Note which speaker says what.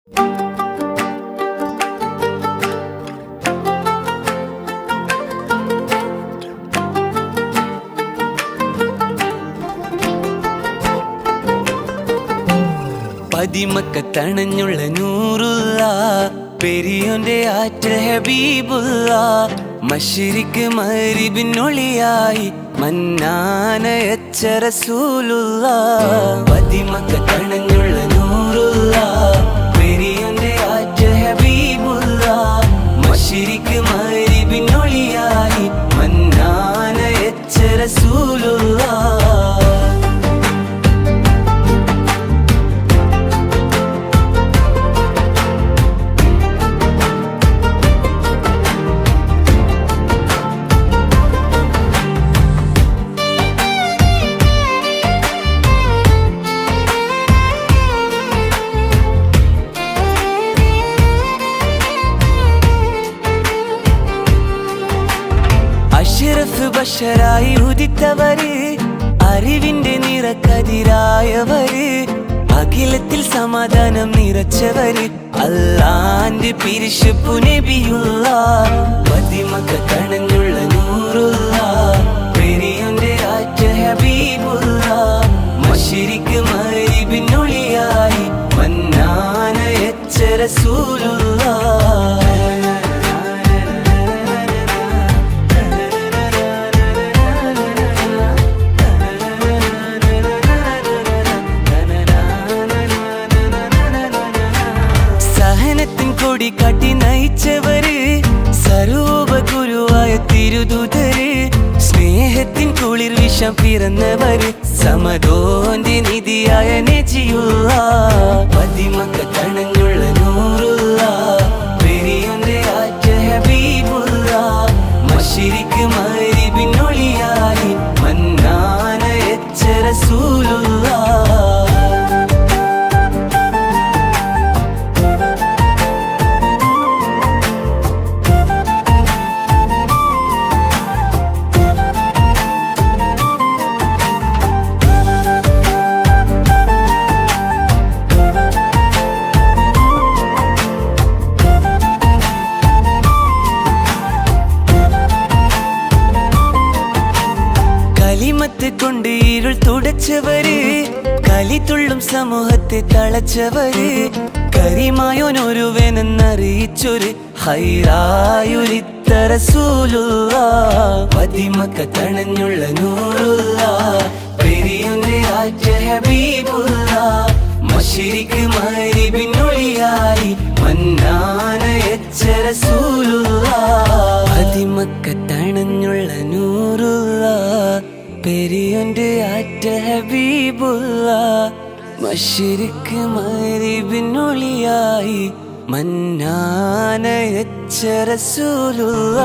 Speaker 1: പതിമക്കത്തണഞ്ഞുള്ള നൂറുള്ള പെരിയോന്റെ ആറ്റൽ ഹബീബുള്ള മശ്രിക്ക് മഗ്രിബിനൊളിയായി മന്നാനയച്ച റസൂലുള്ള. പതിമക്കത്തണഞ്ഞുള്ള നൂറുള്ള പെരിയോന്റെ ആറ്റൽ ഹബീബുള്ള മശ്രിക്ക് മഗ്രിബിനൊളിയായി മന്നാനയച്ച റസൂലുള്ള. അഷ്റഫ് ബഷറായി ഉദിത്തവര്, അറിവിന്റെ നിറക്കതിരായവര്, അഖിലത്തിൽ സമാധാനം നിറച്ചവര്, അല്ലാന്റെ പിരിശപ്പു നബിയുള്ള. പതിമക്കത്തണഞ്ഞുള്ള നൂറുള്ള പെരിയോന്റെ ആറ്റൽ ഹബീബുള്ള മശ്രിക്ക് മഗ്രിബിനൊളിയായി മന്നാനയച്ച റസൂലുള്ള. കൊടി കാട്ടി നയിച്ചവര്, സർവ്വ ഗുരുവായ തിരുദൂതര്, സ്നേഹത്തിൻ കുളിർ വിഷം പിറന്നവര്, സമദോന്റെ നിധിയായ നജിയുള്ള. പതിമക്കത്തണഞ്ഞുള്ള നൂറുള്ള പെരിയോന്റെ ആറ്റൽ ഹബീബുള്ള മശ്രിക്ക് മഗ്രിബിനൊളിയായി മന്നാനയച്ച റസൂലുള്ള. കലിമത്ത് കൊണ്ട് ഇരുൾ തുടച്ചവര്, കലിതുള്ളും സമൂഹത്തെ തളച്ചവര്, കരിമായോനൊരുവനെന്നറിയിച്ചൊരു ഹൈറായുരിത്ത റസൂലുള്ള. പതിമക്കത്തണഞ്ഞുള്ള നൂറുള്ള പെരിയോന്റെ ആറ്റൽ ഹബീബുള്ള മശ്രിക്ക് മഗ്രിബിനൊളിയായി മന്നാനയച്ച റസൂലുള്ള. പതിമക്കത്തണഞ്ഞുള്ള നൂറുള്ള പെരിയോന്റെ ആറ്റൽ ഹബീബുള്ള മശ്രിക്ക് മഗ്രിബിനൊളിയായി മന്നാനയച്ച റസൂലുള്ള.